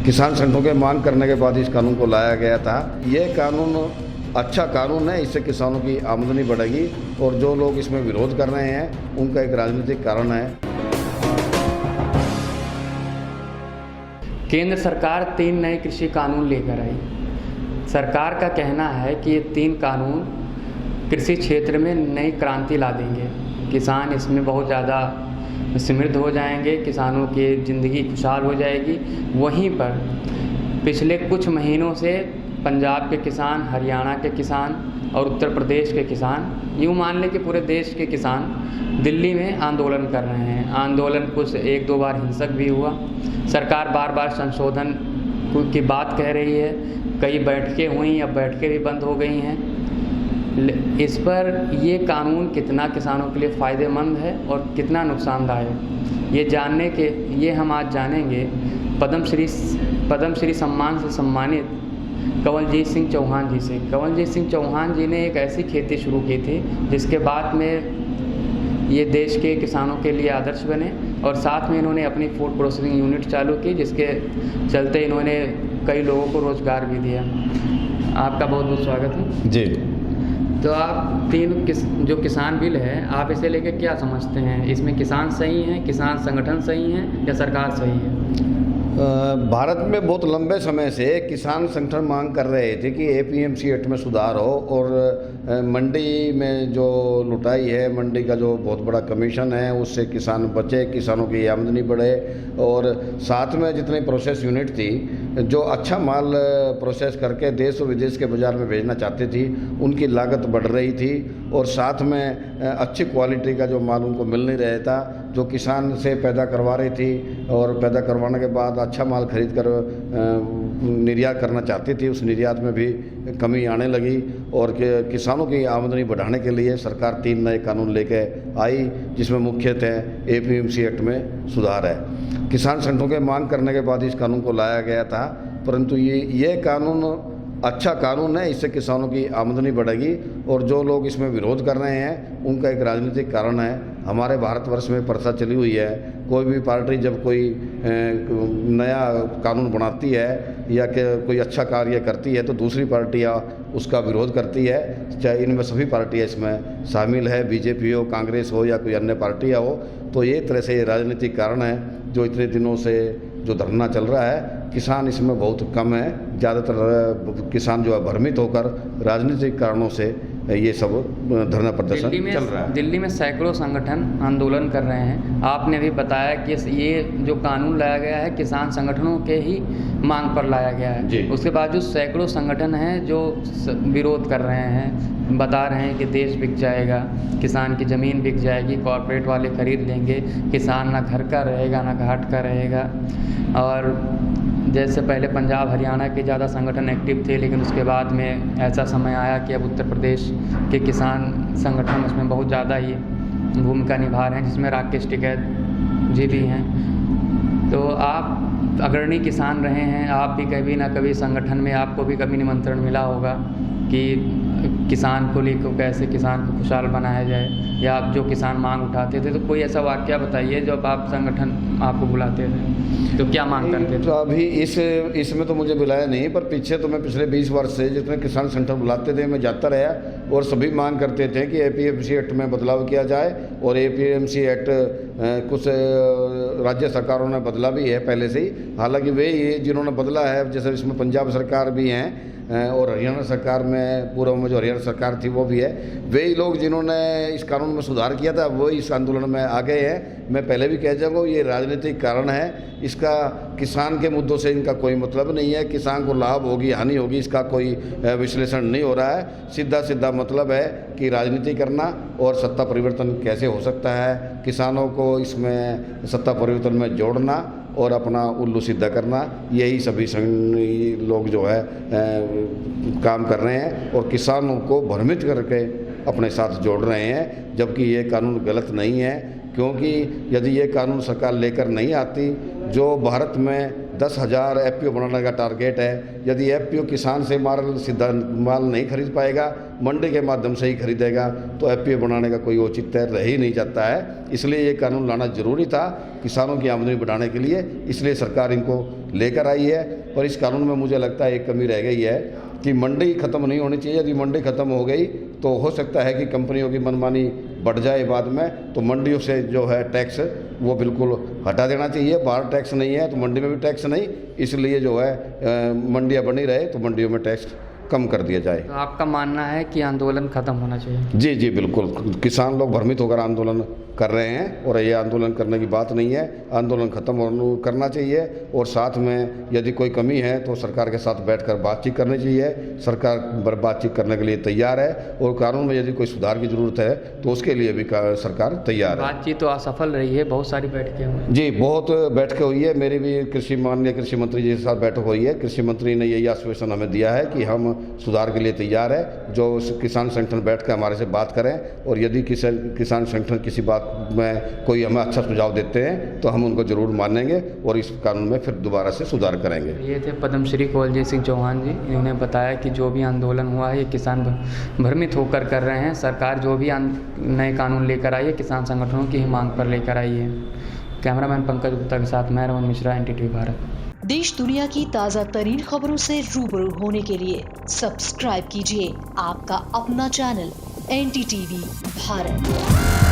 किसान संगठनों के मांग करने के बाद इस कानून को लाया गया था। ये कानून अच्छा कानून है, इससे किसानों की आमदनी बढ़ेगी और जो लोग इसमें विरोध कर रहे हैं उनका एक राजनीतिक कारण है। केंद्र सरकार 3 नए कृषि कानून लेकर आई। सरकार का कहना है कि ये 3 कानून कृषि क्षेत्र में नई क्रांति ला देंगे। किसान इसमें बहुत ज़्यादा समृद्ध हो जाएंगे, किसानों की ज़िंदगी खुशहाल हो जाएगी। वहीं पर पिछले कुछ महीनों से पंजाब के किसान, हरियाणा के किसान और उत्तर प्रदेश के किसान, यूँ मान लें कि पूरे देश के किसान दिल्ली में आंदोलन कर रहे हैं। आंदोलन कुछ 1-2 बार हिंसक भी हुआ। सरकार बार बार संशोधन की बात कह रही है, कई बैठकें हुई, अब बैठकें भी बंद हो गई हैं। इस पर ये कानून कितना किसानों के लिए फ़ायदेमंद है और कितना नुकसानदायक, ये हम आज जानेंगे पद्मश्री सम्मान से सम्मानित कंवलजीत सिंह चौहान जी से। कंवलजीत सिंह चौहान जी ने एक ऐसी खेती शुरू की थी जिसके बाद में ये देश के किसानों के लिए आदर्श बने और साथ में इन्होंने अपनी फूड प्रोसेसिंग यूनिट चालू की, जिसके चलते इन्होंने कई लोगों को रोज़गार भी दिया। आपका बहुत बहुत स्वागत है जी। तो आप 3 जो किसान बिल है, आप इसे लेकर क्या समझते हैं? इसमें किसान सही हैं, किसान संगठन सही हैं या सरकार सही है? भारत में बहुत लंबे समय से किसान संगठन मांग कर रहे थे कि एपीएमसी एक्ट में सुधार हो और मंडी में जो लुटाई है, मंडी का जो बहुत बड़ा कमीशन है, उससे किसान बचे, किसानों की आमदनी बढ़े। और साथ में जितनी प्रोसेस यूनिट थी जो अच्छा माल प्रोसेस करके देश और विदेश के बाज़ार में भेजना चाहती थी, उनकी लागत बढ़ रही थी और साथ में अच्छी क्वालिटी का जो माल उनको मिल नहीं रहा था, जो किसान से पैदा करवा रही थी और पैदा करवाने के बाद अच्छा माल खरीद कर निर्यात करना चाहती थी, उस निर्यात में भी कमी आने लगी। और किसानों की आमदनी बढ़ाने के लिए सरकार 3 नए कानून लेके आई, जिसमें मुख्यतः एपीएमसी एक्ट में सुधार है। किसान संगठनों के मांग करने के बाद इस कानून को लाया गया था, परंतु ये कानून अच्छा कानून है, इससे किसानों की आमदनी बढ़ेगी और जो लोग इसमें विरोध कर रहे हैं उनका एक राजनीतिक कारण है। हमारे भारतवर्ष में प्रथा चली हुई है, कोई भी पार्टी जब कोई नया कानून बनाती है या कोई अच्छा कार्य करती है तो दूसरी पार्टियां उसका विरोध करती है, चाहे इनमें सभी पार्टियां इसमें शामिल है, बीजेपी हो, कांग्रेस हो या कोई अन्य पार्टियां हो। तो ये तरह से राजनीतिक कारण है जो इतने दिनों से जो धरना चल रहा है। किसान इसमें बहुत कम है, ज़्यादातर किसान जो है भ्रमित होकर राजनीतिक कारणों से ये सब धरना प्रदर्शन चल रहा है। दिल्ली में सैकड़ों संगठन आंदोलन कर रहे हैं। आपने भी बताया कि ये जो कानून लाया गया है किसान संगठनों के ही मांग पर लाया गया है। उसके बाद जो सैकड़ों संगठन हैं जो विरोध कर रहे हैं, बता रहे हैं कि देश बिक जाएगा, किसान की ज़मीन बिक जाएगी, कॉरपोरेट वाले खरीद लेंगे, किसान ना घर का रहेगा ना घाट का रहेगा। और जैसे पहले पंजाब हरियाणा के ज़्यादा संगठन एक्टिव थे, लेकिन उसके बाद में ऐसा समय आया कि अब उत्तर प्रदेश के किसान संगठन उसमें बहुत ज़्यादा ही भूमिका निभा रहे हैं, जिसमें राकेश टिकैत जी भी हैं। तो आप अग्रणी किसान रहे हैं, आप भी कभी ना कभी संगठन में आपको भी कभी निमंत्रण मिला होगा कि किसान को लेकर कैसे किसान को खुशहाल बनाया जाए, या आप जो किसान मांग उठाते थे, तो कोई ऐसा वाक़या बताइए जब आप संगठन आपको बुलाते थे तो क्या मांग करते थे? तो अभी इसमें तो मुझे बुलाया नहीं, पर पीछे तो मैं पिछले 20 वर्ष से जितने किसान संगठन बुलाते थे मैं जाता रहा और सभी मांग करते थे कि एपीएमसी एक्ट में बदलाव किया जाए। और एपीएमसी एक्ट कुछ राज्य सरकारों ने बदला भी है पहले से ही, हालांकि वे ही जिन्होंने बदला है, जैसे इसमें पंजाब सरकार भी हैं और हरियाणा सरकार में, पूर्व में जो हरियाणा सरकार थी वो भी है, वे ही लोग जिन्होंने इस कानून में सुधार किया था वो इस आंदोलन में आ गए हैं। मैं पहले भी कह जाऊँगा, ये राजनीतिक कारण है, इसका किसान के मुद्दों से इनका कोई मतलब नहीं है। किसान को लाभ होगी हानि होगी इसका कोई विश्लेषण नहीं हो रहा है। सीधा मतलब है कि राजनीति करना और सत्ता परिवर्तन कैसे हो सकता है, किसानों को इसमें सत्ता परिवर्तन में जोड़ना और अपना उल्लू सीधा करना, यही सभी लोग जो है काम कर रहे हैं और किसानों को भ्रमित करके अपने साथ जोड़ रहे हैं। जबकि ये कानून गलत नहीं है, क्योंकि यदि ये कानून सरकार लेकर नहीं आती, जो भारत में 10,000 एफपीओ बनाने का टारगेट है, यदि एफपीओ किसान से सीधा माल नहीं खरीद पाएगा, मंडी के माध्यम से ही खरीदेगा, तो एफपीओ बनाने का कोई औचित्य रह ही नहीं जाता है। इसलिए ये कानून लाना जरूरी था किसानों की आमदनी बढ़ाने के लिए, इसलिए सरकार इनको लेकर आई है। और इस कानून में मुझे लगता है एक कमी रह गई है कि मंडी ख़त्म नहीं होनी चाहिए। यदि मंडी ख़त्म हो गई तो हो सकता है कि कंपनियों की मनमानी बढ़ जाए बाद में, तो मंडियों से जो है टैक्स वो बिल्कुल हटा देना चाहिए। बाहर टैक्स नहीं है तो मंडी में भी टैक्स नहीं, इसलिए जो है मंडियाँ बनी रहे तो मंडियों में टैक्स कम कर दिया जाए। तो आपका मानना है कि आंदोलन खत्म होना चाहिए? जी जी बिल्कुल, किसान लोग भ्रमित होकर आंदोलन कर रहे हैं और ये आंदोलन करने की बात नहीं है। आंदोलन खत्म करना चाहिए और साथ में यदि कोई कमी है तो सरकार के साथ बैठकर बातचीत करनी चाहिए। सरकार बातचीत करने के लिए तैयार है और कानून में यदि कोई सुधार की ज़रूरत है तो उसके लिए भी सरकार तैयार है। बातचीत तो असफल रही है, बहुत सारी बैठकें हुई जी, बहुत बैठकें हुई है। मेरी भी माननीय कृषि मंत्री जी के साथ बैठक हुई है। कृषि मंत्री ने यही आश्वासन हमें दिया है कि हम सुधार के लिए तैयार है। जो किसान संगठन बैठ कर हमारे से बात करें और यदि किसान संगठन किसी बात में कोई हमें अच्छा सुझाव देते हैं तो हम उनको जरूर मानेंगे और इस कानून में फिर दोबारा से सुधार करेंगे। ये थे पद्मश्री कौलजीत सिंह चौहान जी। इन्होंने बताया कि जो भी आंदोलन हुआ है ये किसान भ्रमित होकर कर रहे हैं। सरकार जो भी नए कानून लेकर आई है किसान संगठनों की ही मांग पर लेकर आई है। कैमरामैन पंकज गुप्ता के साथ मैं रमन मिश्रा, NTTV भारत। देश दुनिया की ताज़ा तरीन खबरों से रूबरू होने के लिए सब्सक्राइब कीजिए आपका अपना चैनल NTTV भारत।